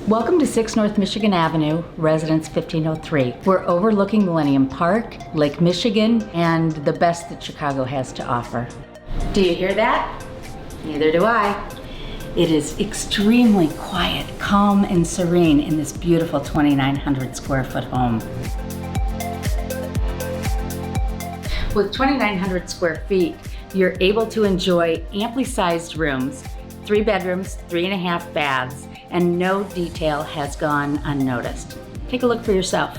Welcome to 6 North Michigan Avenue, Residence 1503. We're overlooking Millennium Park, Lake Michigan, and the best that Chicago has to offer. Do you hear that? Neither do I. It is extremely quiet, calm, and serene in this beautiful 2,900 square foot home. With 2,900 square feet, you're able to enjoy amply sized rooms, 3 bedrooms, 3.5 baths, and no detail has gone unnoticed. Take a look for yourself.